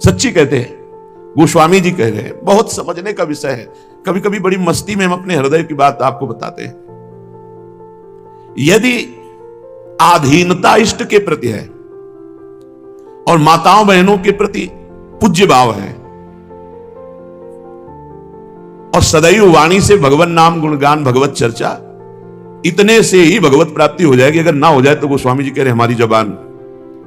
सच्ची कहते हैं, गोस्वामी जी कह रहे हैं, बहुत समझने का विषय है। कभी कभी बड़ी मस्ती में हम अपने हृदय की बात आपको बताते हैं। यदि आधीनता इष्ट के प्रति है और माताओं बहनों के प्रति पूज्य भाव है और सदैव वाणी से भगवान नाम गुणगान भगवत चर्चा, इतने से ही भगवत प्राप्ति हो जाएगी। अगर ना हो जाए तो गोस्वामी जी कह रहे हमारी जबान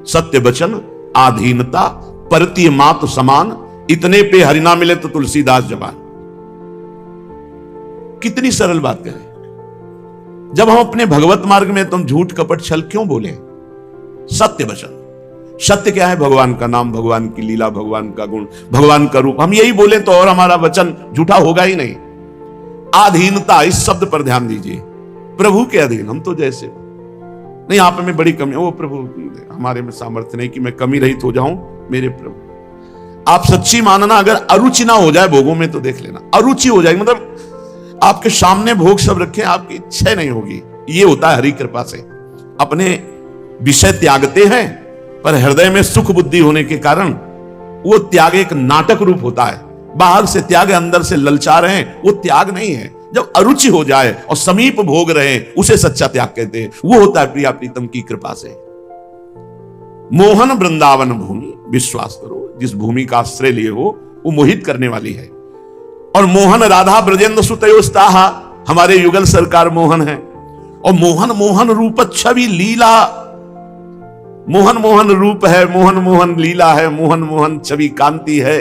सत्य वचन, आधीनता, परतीय मात समान, इतने पे हरि ना मिले तो तुलसीदास जबान। कितनी सरल बात करें। जब हम अपने भगवत मार्ग में तुम झूठ कपट छल क्यों बोले? सत्य वचन। सत्य क्या है? भगवान का नाम, भगवान की लीला, भगवान का गुण, भगवान का रूप। हम यही बोले तो और हमारा वचन झूठा होगा ही नहीं। आधीनता, इस शब्द पर ध्यान दीजिए। प्रभु के अधीन हम तो जैसे नहीं, आप में बड़ी कमी है, वो प्रभु हमारे में सामर्थ्य नहीं कि मैं कमी रहित हो जाऊं। मेरे प्रभु, आप सच्ची मानना, अगर अरुचि ना हो जाए भोगों में तो देख लेना, अरुचि हो जाएगी, मतलब आपके सामने भोग सब रखे, आपकी इच्छा नहीं होगी। ये होता है हरि कृपा से। अपने विषय त्यागते हैं पर हृदय में सुख बुद्धि होने के कारण वो त्याग एक नाटक रूप होता है। बाहर से त्याग, अंदर से ललचा रहे हैं, वो त्याग नहीं है। जब अरुचि हो जाए और समीप भोग रहे हैं, उसे सच्चा त्याग कहते हैं। वो होता है प्रिया प्रीतम की कृपा से। मोहन वृंदावन भूमि, विश्वास करो जिस भूमि का आश्रय लिए हो वो मोहित करने वाली है। और मोहन राधा ब्रजेंद्र सुतयोस्ताहा, हमारे युगल सरकार मोहन है। और मोहन मोहन रूप छवि लीला, मोहन मोहन रूप है, मोहन मोहन लीला है, मोहन मोहन छवि कांति है।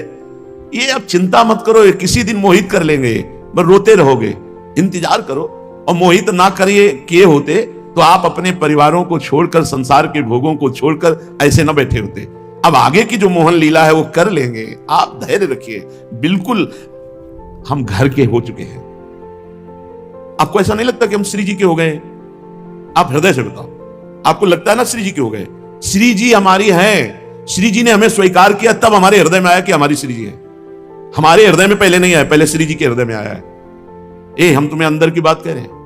ये अब चिंता मत करो, ये किसी दिन मोहित कर लेंगे, बस रोते रहोगे। इंतजार करो। और मोहित ना करिए किए होते तो आप अपने परिवारों को छोड़कर, संसार के भोगों को छोड़कर ऐसे ना बैठे होते। अब आगे की जो मोहन लीला है वो कर लेंगे, आप धैर्य रखिए। बिल्कुल हम घर के हो चुके हैं। आपको ऐसा नहीं लगता कि हम श्री जी के हो गए? आप हृदय से बताओ, आपको लगता है ना श्री जी के हो गए? श्री जी हमारी हैं। श्री जी ने हमें स्वीकार किया, तब हमारे हृदय में आया कि हमारी श्री जी है। हमारे हृदय में पहले नहीं आया, पहले श्री जी के हृदय में आया है। हम तुम्हें अंदर की बात कह रहे हैं।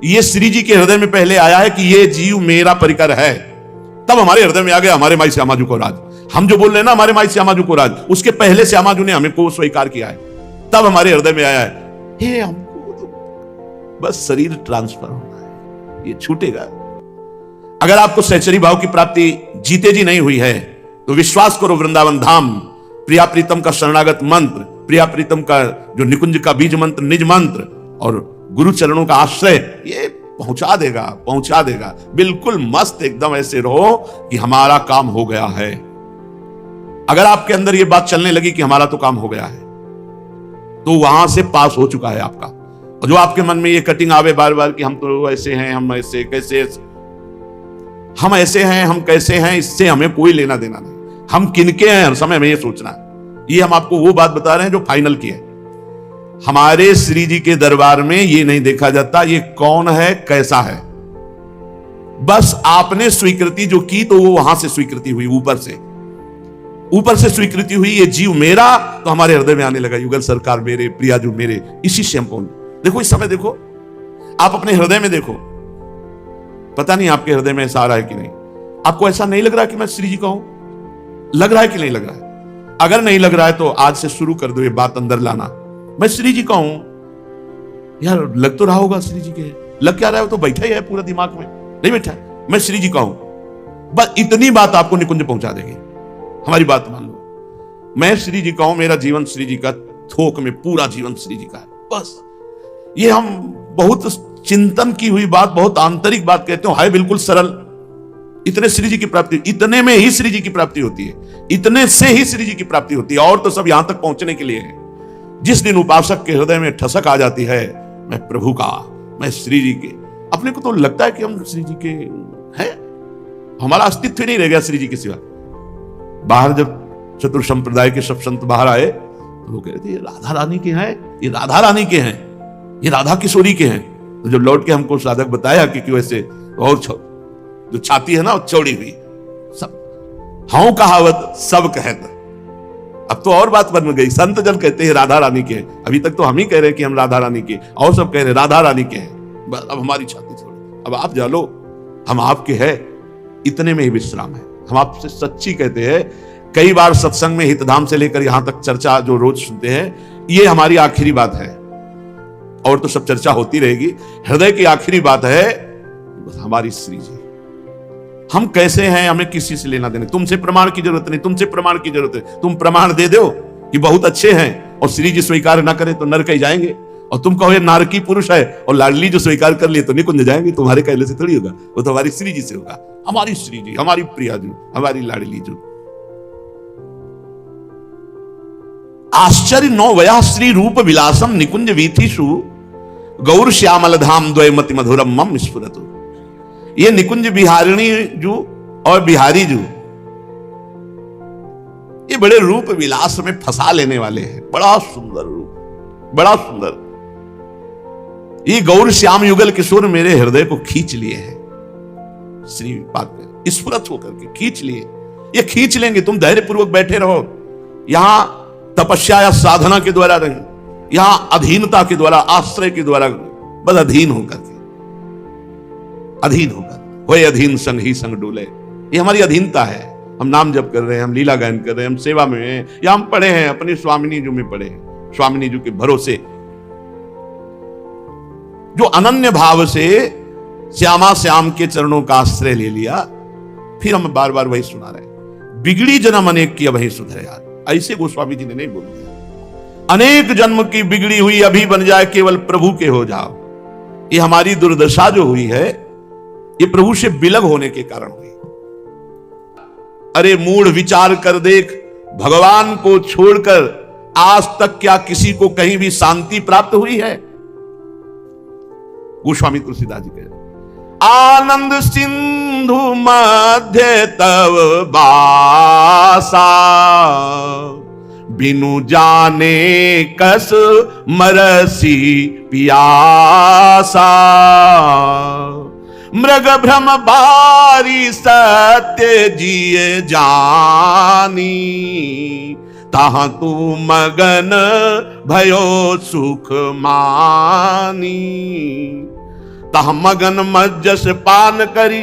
ये श्री जी के हृदय में पहले आया है कि ये जीव मेरा परिकर है, तब हमारे हृदय में आ गया हमारे माई श्यामाजू को राज। हम जो बोल रहे हैं ना हमारे माई श्यामाजू को राज, उसके पहले श्यामाजू ने हमें को स्वीकार किया है, तब हमारे हृदय में आया है। हमको तो बस शरीर ट्रांसफर होना है, ये छूटेगा। अगर आपको सहचरी भाव की प्राप्ति जीते जी नहीं हुई है तो विश्वास करो, वृंदावन धाम, प्रिया प्रीतम का शरणागत मंत्र, प्रिया प्रीतम का जो निकुंज का बीज मंत्र, निज मंत्र और गुरु चरणों का आश्रय, ये पहुंचा देगा, पहुंचा देगा। बिल्कुल मस्त एकदम ऐसे रहो कि हमारा काम हो गया है। अगर आपके अंदर ये बात चलने लगी कि हमारा तो काम हो गया है, तो वहां से पास हो चुका है आपका। और जो आपके मन में ये कटिंग आवे बार बार कि हम तो ऐसे हैं, हम ऐसे कैसे, हम ऐसे हैं, हम कैसे हैं, इससे हमें कोई लेना देना नहीं। हम किनके हैं हर समय हमें ये सोचना है। ये हम आपको वो बात बता रहे हैं जो फाइनल की है। हमारे श्री जी के दरबार में ये नहीं देखा जाता ये कौन है, कैसा है। बस आपने स्वीकृति जो की तो वो वहां से स्वीकृति हुई, ऊपर से स्वीकृति हुई। ये जीव मेरा, तो हमारे हृदय में आने लगा युगल सरकार मेरे, प्रियाजू मेरे। इसी से हम पहुंच। देखो इस समय देखो, आप अपने हृदय में देखो, पता नहीं आपके हृदय में ऐसा आ रहा है कि नहीं। आपको ऐसा नहीं लग रहा कि मैं श्री जी का हूं? लग रहा है कि नहीं लग रहा है? अगर नहीं लग रहा है तो आज से शुरू कर दो ये बात अंदर लाना, मैं श्री जी का हूं। यार लग तो रहा होगा श्री जी के, लग क्या रहा है? तो बैठा ही है पूरा दिमाग में, नहीं बैठा है? मैं श्री जी का हूं। बस इतनी बात आपको निकुंज पहुंचा देगी। हमारी बात मान लो, मैं श्री जी का हूं, मेरा जीवन श्री जी का, थोक में पूरा जीवन श्री जी का है। बस ये हम बहुत चिंतन की हुई बात, बहुत आंतरिक बात कहते हो, है बिल्कुल सरल। इतने श्री जी की प्राप्ति, इतने में ही श्री जी की प्राप्ति होती है, इतने से ही श्री जी की प्राप्ति होती है। और तो सब यहां तक पहुंचने के लिए है। जिस दिन उपासक के हृदय में ठसक आ जाती है, मैं प्रभु का, मैं श्री जी के, अपने को तो लगता है कि हम श्री जी के हैं, हमारा अस्तित्व नहीं रह गया श्री जी के सिवा। बाहर जब चतुर संप्रदाय के सब संत बाहर आए तो वो कह रहे थे ये राधा रानी के हैं, ये राधा रानी के हैं, ये राधा किशोरी के हैं। तो जब लौट के हमको साधक बताया कि क्यों ऐसे, और जो छाती है ना वो चौड़ी हुई, सब हाँ कहावत सब कहत। अब तो और बात बन गई, संत जन कहते हैं राधा रानी के हैं। अभी तक तो हम ही कह रहे हैं कि हम राधा रानी के, और सब कह रहे हैं राधा रानी के हैं। बस अब हमारी छाती छोड़ी, अब आप जानो हम आपके हैं, इतने में ही विश्राम है। हम आपसे सच्ची कहते हैं, कई बार सत्संग में हितधाम से लेकर यहां तक चर्चा जो रोज सुनते हैं, ये हमारी आखिरी बात है, और तो सब चर्चा होती रहेगी। हृदय की आखिरी बात है बस हमारी श्री जी। हम कैसे हैं हमें किसी से लेना देना, तुमसे प्रमाण की जरूरत नहीं, तुमसे प्रमाण की जरूरत है। तुम प्रमाण दे दो कि बहुत अच्छे हैं और श्री जी स्वीकार ना करें तो नरक ही जाएंगे, और तुम कहो ये नारकी पुरुष है और लाडली जो स्वीकार कर लिए तो निकुंज जाएंगे। तुम्हारे कहले से थोड़ी होगा, वो तो हमारी श्री जी से होगा। हमारी श्री जी, हमारी प्रिया जी, हमारी लाडली जी। आश्चर्य नौ वया श्री रूप विलासम निकुंज वीथिषु गौर श्यामल धाम द्वयमति मधुरम मम स्फुरतु। ये निकुंज बिहारिणी जू और बिहारी जू, ये बड़े रूप विलास में फंसा लेने वाले हैं। बड़ा सुंदर रूप, बड़ा सुंदर। ये गौर श्याम युगल किशोर मेरे हृदय को खींच लिए हैं। श्री पाद में स्फुरत होकर के खींच लिए। ये खींच लेंगे, तुम धैर्य पूर्वक बैठे रहो। यहां तपस्या या साधना के द्वारा नहीं, यहां अधीनता के द्वारा, आश्रय के द्वारा, बस अधीन होकर के, अधीन होकर वही अधीन संग ही संग डोले। ये हमारी अधीनता है। हम नाम जप कर रहे हैं, हम लीला गायन कर रहे हैं, हम सेवा में हैं, या हम पढ़े हैं अपनी स्वामिनी जी में पढ़े हैं, स्वामिनी जी के भरोसे जो अनन्य भाव से श्यामा श्याम के चरणों का आश्रय ले लिया। फिर हम बार बार वही सुना रहे हैं, बिगड़ी जन्म अनेक की वही सुधरे यार। ऐसे गोस्वामी जी ने नहीं बोल दिया, अनेक जन्म की बिगड़ी हुई अभी बन जाए केवल प्रभु के हो जाओ। ये हमारी दुर्दशा जो हुई है, ये प्रभु से बिलग होने के कारण हुई। अरे मूढ़ विचार कर देख, भगवान को छोड़कर आज तक क्या किसी को कहीं भी शांति प्राप्त हुई है? गोस्वामी तुलसीदास जी कह, आनंद सिंधु मध्य तव बासा, बिनु जाने कस मरसी पियासा। मृग भ्रम बारी सत्य जिए जानी, ताहा तू मगन भयो सुख मानी। तह मगन मज्जस पान करी,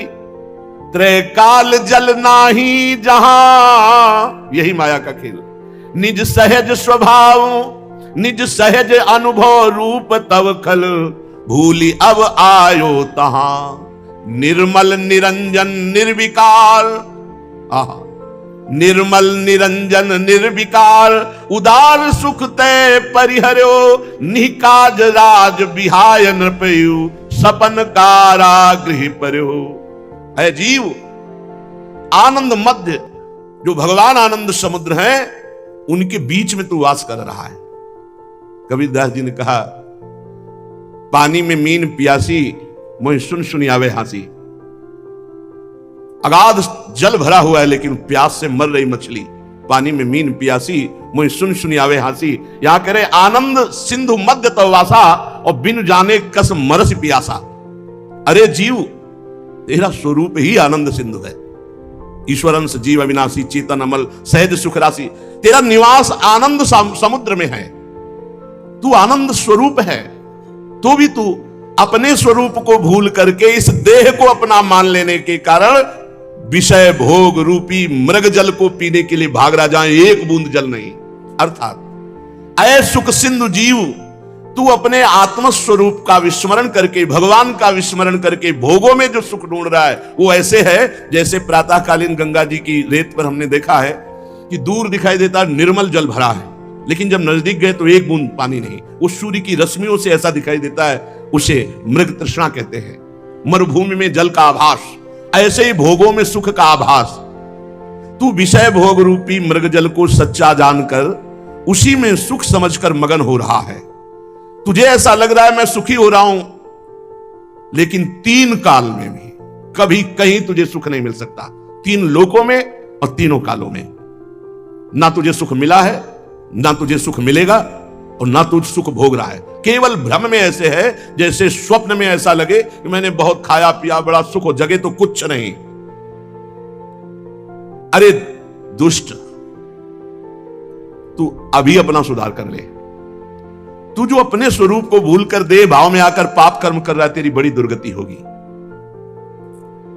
त्रैकाल जल नाही जहां। यही माया का खेल। निज सहज स्वभाव, निज सहज अनुभव रूप तव खल, भूली अब आयो तहां। निर्मल निरंजन निर्विकार, आहा, निर्मल निरंजन निर्विकार, उदार सुख तय परिहर्यो। निकाज राज बिहाय नृपयु, सपन कारागृह पर्यो। है जीव आनंद मध्य, जो भगवान आनंद समुद्र है, उनके बीच में तू वास कर रहा है। कबीरदास जी ने कहा, पानी में मीन प्यासी, मोहि सुन सुनी आवे हासी। अगाध जल भरा हुआ है लेकिन प्यास से मर रही मछली। पानी में मीन प्यासी, मोहि सुन सुनी आवे हासी। यहां कह रहे आनंद सिंधु मध्य तव वासा, और बिन जाने कस मरस पियासा। अरे जीव, तेरा स्वरूप ही आनंद सिंधु है। ईश्वरंस जीव अविनाशी, चेतन अमल, सहज सुख राशि। तेरा निवास आनंद समुद्र में है। तू आनंद स्वरूप है, तो भी तू अपने स्वरूप को भूल करके इस देह को अपना मान लेने के कारण विषय भोग रूपी मृग जल को पीने के लिए भाग रहा, जहां एक बूंद जल नहीं। अर्थात अय सुख सिंधु जीव, तू अपने आत्म स्वरूप का विस्मरण करके, भगवान का विस्मरण करके भोगों में जो सुख ढूंढ रहा है, वो ऐसे है जैसे प्रातःकालीन गंगा जी की रेत पर हमने देखा है कि दूर दिखाई देता निर्मल जल भरा है, लेकिन जब नजदीक गए तो एक बूंद पानी नहीं। उस सूर्य की रश्मियों से ऐसा दिखाई देता है, उसे मृग तृष्णा कहते हैं। मरुभूमि में जल का आभास, ऐसे ही भोगों में सुख का आभास। तू विषय भोग रूपी मृग जल को सच्चा जानकर उसी में सुख समझकर मगन हो रहा है। तुझे ऐसा लग रहा है मैं सुखी हो रहा हूं, लेकिन तीन काल में भी कभी कहीं तुझे सुख नहीं मिल सकता। तीन लोकों में और तीनों कालों में ना तुझे सुख मिला है, ना तुझे सुख मिलेगा, और ना तुझ सुख भोग रहा है। केवल भ्रम में ऐसे है जैसे स्वप्न में ऐसा लगे कि मैंने बहुत खाया पिया, बड़ा सुख हो, जगह तो कुछ नहीं। अरे दुष्ट, तू अभी अपना सुधार कर ले। तू जो अपने स्वरूप को भूलकर देह भाव में आकर पाप कर्म कर रहा है, तेरी बड़ी दुर्गति होगी।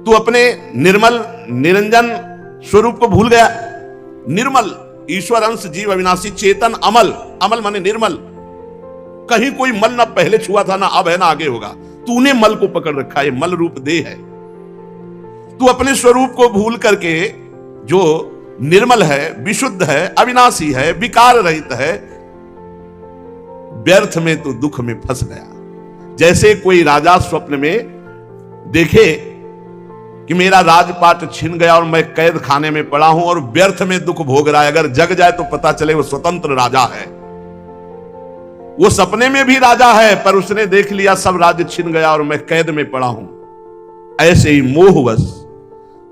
तू अपने निर्मल निरंजन स्वरूप को भूल गया, निर्मल, ईश्वर अंश जीव अविनाशी चेतन अमल, अमल माने निर्मल, कहीं कोई मल ना पहले छुआ था, ना अब है, ना आगे होगा। तूने मल को पकड़ रखा है, मल रूप देह है। तू अपने स्वरूप को भूल करके जो निर्मल है, विशुद्ध है, अविनाशी है, विकार रहित है, व्यर्थ में तू दुख में फंस गया। जैसे कोई राजा स्वप्न में देखे कि मेरा राजपाट छिन गया और मैं कैद खाने में पड़ा हूं और व्यर्थ में दुख भोग रहा है, अगर जग जाए तो पता चले वो स्वतंत्र राजा है। वो सपने में भी राजा है, पर उसने देख लिया सब राज्य छिन गया और मैं कैद में पड़ा हूं। ऐसे ही मोहवश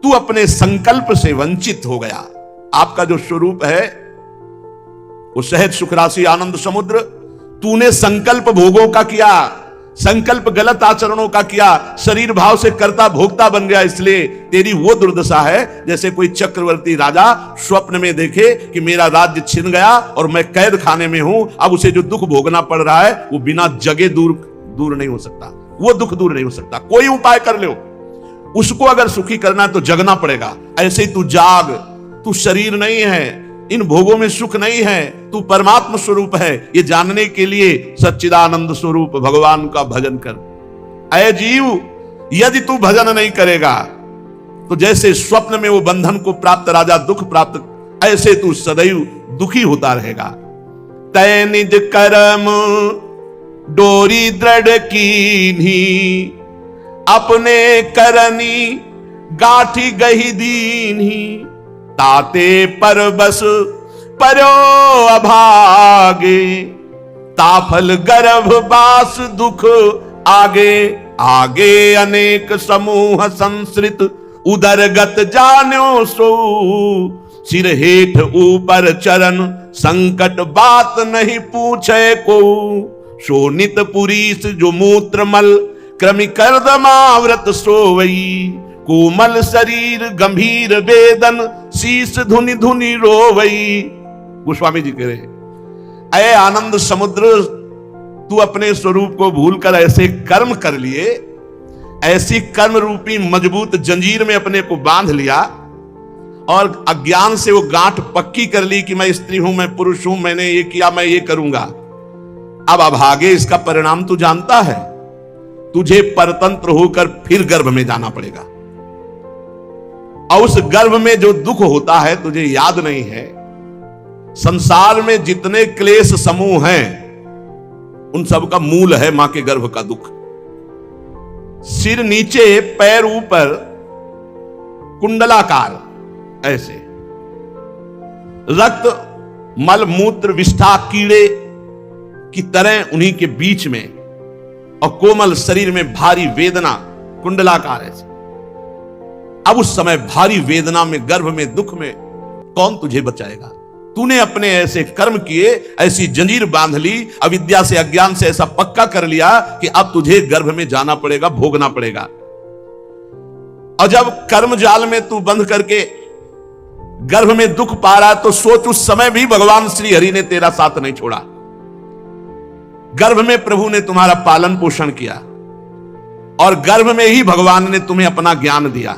तू अपने संकल्प से वंचित हो गया। आपका जो स्वरूप है वो सहज सुख राशि आनंद समुद्र, तूने संकल्प भोगों का किया, संकल्प गलत आचरणों का किया, शरीर भाव से कर्ता भोक्ता बन गया, इसलिए तेरी वो दुर्दशा है जैसे कोई चक्रवर्ती राजा स्वप्न में देखे कि मेरा राज्य छिन गया और मैं कैद खाने में हूं। अब उसे जो दुख भोगना पड़ रहा है वो बिना जगे दूर नहीं हो सकता, वो दुख दूर नहीं हो सकता। कोई उपाय कर लो, उसको अगर सुखी करना है तो जगना पड़ेगा। ऐसे ही तू जाग, तू शरीर नहीं है, इन भोगों में सुख नहीं है, तू परमात्मा स्वरूप है। ये जानने के लिए सच्चिदानंद स्वरूप भगवान का भजन कर। ऐ जीव, यदि तू भजन नहीं करेगा तो जैसे स्वप्न में वो बंधन को प्राप्त राजा दुख प्राप्त, ऐसे तू सदैव दुखी होता रहेगा। तय निज कर्म डोरी दृढ़ कीन्ही, अपने करनी गाठी गही दीन्ही, ताते पर बस परो अभागे, ताफल गर्भ बास दुख आगे, आगे अनेक समूह संसृत, उदरगत जान्यो सो, सिर हेठ ऊपर चरण संकट बात नहीं पूछे को, शोनित पुरीस जो मूत्र मल क्रमि कर्दमाव्रत सोवई, कोमल शरीर गंभीर वेदन शीश धुनि धुनि रोवई। गोस्वामी जी कह रहे, ऐ आनंद समुद्र, तू अपने स्वरूप को भूलकर ऐसे कर्म कर लिए, ऐसी कर्म रूपी मजबूत जंजीर में अपने को बांध लिया और अज्ञान से वो गांठ पक्की कर ली कि मैं स्त्री हूं, मैं पुरुष हूं, मैंने ये किया, मैं ये करूंगा। अब अभागे इसका परिणाम तू जानता है, तुझे परतंत्र होकर फिर गर्भ में जाना पड़ेगा। और उस गर्भ में जो दुख होता है तुझे याद नहीं है। संसार में जितने क्लेश समूह हैं उन सब का मूल है मां के गर्भ का दुख। सिर नीचे पैर ऊपर कुंडलाकार, ऐसे रक्त मल मूत्र विष्ठा कीड़े की तरह उन्हीं के बीच में, और कोमल शरीर में भारी वेदना, कुंडलाकार ऐसे। अब उस समय भारी वेदना में, गर्भ में, दुख में कौन तुझे बचाएगा? तूने अपने ऐसे कर्म किए, ऐसी जंजीर बांध ली, अविद्या से अज्ञान से ऐसा पक्का कर लिया कि अब तुझे गर्भ में जाना पड़ेगा, भोगना पड़ेगा। और जब कर्म जाल में तू बंध करके गर्भ में दुख पा रहा तो सोच, उस समय भी भगवान श्री हरि ने तेरा साथ नहीं छोड़ा। गर्भ में प्रभु ने तुम्हारा पालन पोषण किया और गर्भ में ही भगवान ने तुम्हें अपना ज्ञान दिया।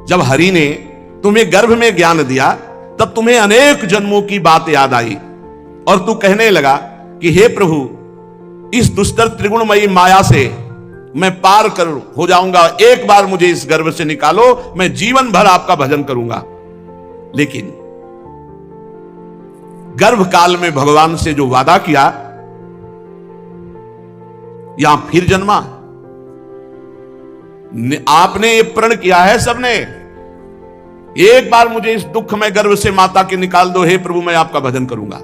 जब हरि ने तुम्हें गर्भ में ज्ञान दिया तब तुम्हें अनेक जन्मों की बात याद आई और तू कहने लगा कि हे प्रभु, इस दुष्टर त्रिगुणमयी माया से मैं पार कर हो जाऊंगा, एक बार मुझे इस गर्भ से निकालो, मैं जीवन भर आपका भजन करूंगा। लेकिन गर्भ काल में भगवान से जो वादा किया, यहां फिर जन्मा। आपने ये प्रण किया है सबने, एक बार मुझे इस दुख में गर्भ से माता के निकाल दो, हे प्रभु मैं आपका भजन करूंगा।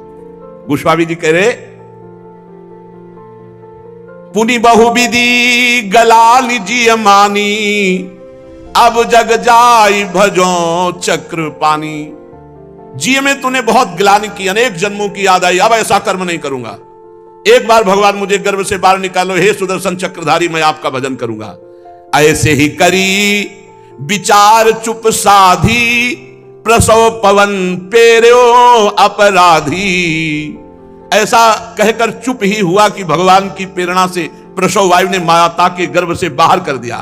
गोस्वामी जी कह रहे, पुनि बहुविधि गलाल जी मानी, अब जग जाई भजो चक्र पानी। जी में तूने बहुत ग्लानि की, अनेक जन्मों की याद आई, अब ऐसा कर्म नहीं करूंगा, एक बार भगवान मुझे गर्भ से बाहर निकालो, हे सुदर्शन चक्रधारी मैं आपका भजन करूंगा। ऐसे ही करी विचार चुप साधी, प्रसव पवन पेरो अपराधी। ऐसा कहकर चुप ही हुआ कि भगवान की प्रेरणा से प्रसव वायु ने माता के गर्भ से बाहर कर दिया।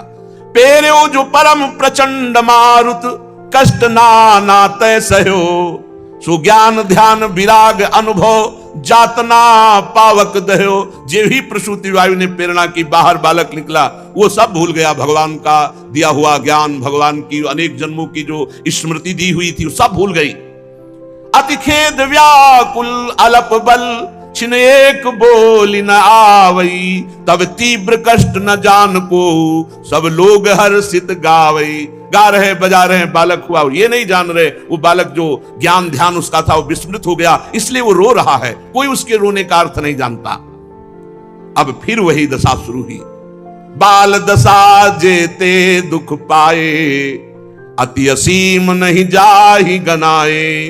पेरो जो परम प्रचंड मारुत, कष्ट नाना तय सहो, सुज्ञान ध्यान विराग अनुभव, जातना पावक दहो। जे भी प्रसूति वायु ने प्रेरणा की बाहर बालक निकला, वो सब भूल गया भगवान का दिया हुआ ज्ञान, भगवान की अनेक जन्मों की जो स्मृति दी हुई थी, वो सब भूल गई। अति खेद व्याकुल अलप बल, छिन एक बोली न आवई, तब तीव्र कष्ट न जान को, सब लोग हर्षित गावई। गा रहे बजा रहे बालक हुआ, और ये नहीं जान रहे वो बालक जो ज्ञान ध्यान उसका था वो विस्मृत हो गया, इसलिए वो रो रहा है। कोई उसके रोने का अर्थ नहीं जानता। अब फिर वही दशा शुरू हुई। बाल दशा जेते दुख पाए, अति असीम नहीं जाहि गनाए।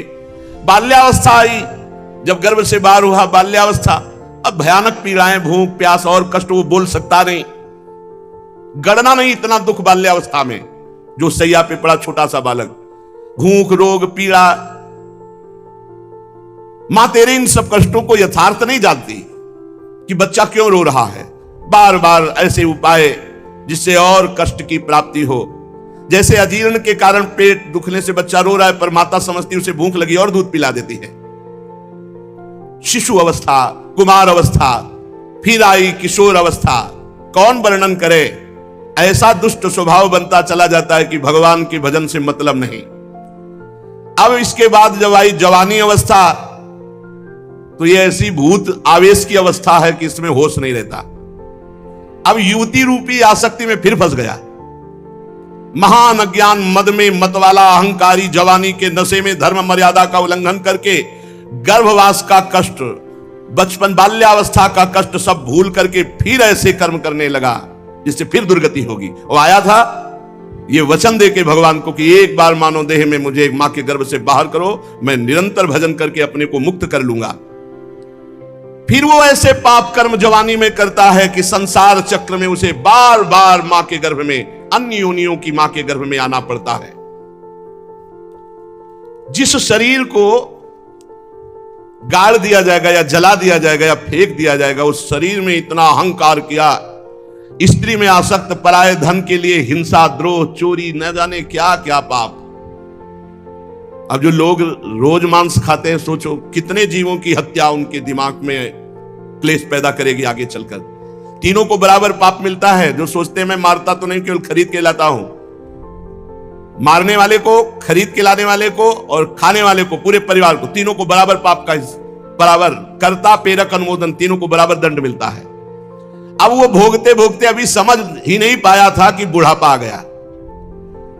बाल्यावस्था आई, जब गर्भ से बाहर हुआ बाल्यावस्था, अब भयानक पीड़ाएं, भूख प्यास और कष्ट, वो बोल सकता नहीं, गणना नहीं इतना दुख बाल्यावस्था में। जो सैया पे पड़ा छोटा सा बालक, भूख रोग पीड़ा, मां तेरे इन सब कष्टों को यथार्थ नहीं जानती कि बच्चा क्यों रो रहा है। बार बार ऐसे उपाय जिससे और कष्ट की प्राप्ति हो, जैसे अजीर्ण के कारण पेट दुखने से बच्चा रो रहा है, पर माता समझती उसे भूख लगी और दूध पिला देती है। शिशु अवस्था, कुमार अवस्था, फिर आई किशोर अवस्था, कौन वर्णन करे। ऐसा दुष्ट स्वभाव बनता चला जाता है कि भगवान के भजन से मतलब नहीं। अब इसके बाद जब आई जवानी अवस्था, तो ये ऐसी भूत आवेश की अवस्था है कि इसमें होश नहीं रहता। अब युवती रूपी आसक्ति में फिर फंस गया। महान अज्ञान मद में मतवाला अहंकारी जवानी के नशे में धर्म मर्यादा का उल्लंघन करके गर्भवास का कष्ट, बचपन बाल्यावस्था का कष्ट सब भूल करके फिर ऐसे कर्म करने लगा जिससे फिर दुर्गति होगी। और आया था ये वचन दे के भगवान को कि एक बार मानो देह में मुझे एक मां के गर्भ से बाहर करो, मैं निरंतर भजन करके अपने को मुक्त कर लूंगा। फिर वो ऐसे पाप कर्म जवानी में करता है कि संसार चक्र में उसे बार बार मां के गर्भ में, अन्य योनियों की मां के गर्भ में आना पड़ता है। जिस शरीर को गाड़ दिया जाएगा या जला दिया जाएगा या फेंक दिया जाएगा, उस शरीर में इतना अहंकार किया, स्त्री में आसक्त, पराये धन के लिए हिंसा, द्रोह, चोरी, न जाने क्या क्या पाप। अब जो लोग रोज मांस खाते हैं, सोचो कितने जीवों की हत्या उनके दिमाग में क्लेश पैदा करेगी आगे चलकर। तीनों को बराबर पाप मिलता है। जो सोचते हैं मैं मारता तो नहीं, केवल खरीद के लाता हूं, मारने वाले को, खरीद के लाने वाले को और खाने वाले को, पूरे परिवार को, तीनों को बराबर पाप का बराबर कर्ता प्रेरक अनुमोदन, तीनों को बराबर दंड मिलता है। अब वो भोगते भोगते अभी समझ ही नहीं पाया था कि बुढ़ापा आ गया।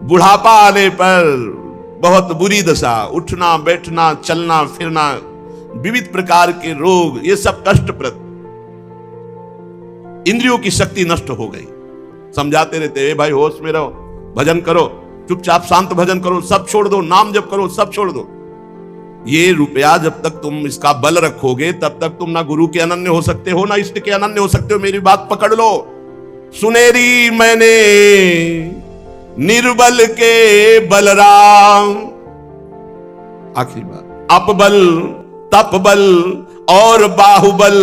बुढ़ापा आने पर बहुत बुरी दशा, उठना बैठना चलना फिरना, विविध प्रकार के रोग, ये सब कष्टप्रद। इंद्रियों की शक्ति नष्ट हो गई। समझाते रहते, भाई होश में रहो, भजन करो, चुपचाप शांत भजन करो, सब छोड़ दो, नाम जप करो, सब छोड़ दो। ये रुपया जब तक तुम इसका बल रखोगे तब तक तुम ना गुरु के अनन्य हो सकते हो, ना इष्ट के अनन्य हो सकते हो। मेरी बात पकड़ लो। सुनेरी मैंने निर्बल के बलराम, आखिरी बात, अपबल तपबल और बाहुबल,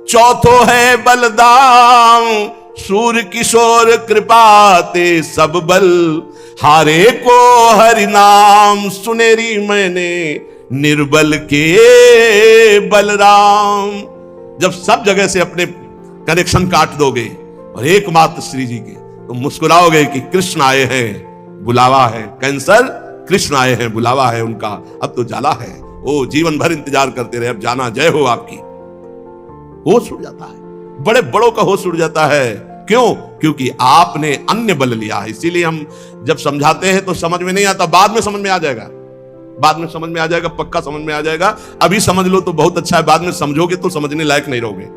चौथो है बलदाम, सूर्य किशोर कृपाते सब बल, हारे को हरि नाम। सुनेरी मैंने निर्बल के बलराम। जब सब जगह से अपने कनेक्शन काट दोगे और एकमात्र श्री जी के, तो मुस्कुराओगे कि कृष्ण आए हैं, बुलावा है। कैंसर, कृष्ण आए हैं, बुलावा है उनका, अब तो जाला है। ओ जीवन भर इंतजार करते रहे, अब जाना, जय हो आपकी। होश उड़ जाता है, बड़े बड़ों का होश उड़ जाता है। क्यों? क्योंकि आपने अन्य बल लिया है। इसीलिए हम जब समझाते हैं तो समझ में नहीं आता, बाद में समझ में आ जाएगा, बाद में समझ में आ जाएगा, पक्का समझ में आ जाएगा। अभी समझ लो तो बहुत अच्छा है, बाद में समझोगे तो समझने लायक नहीं रहोगे।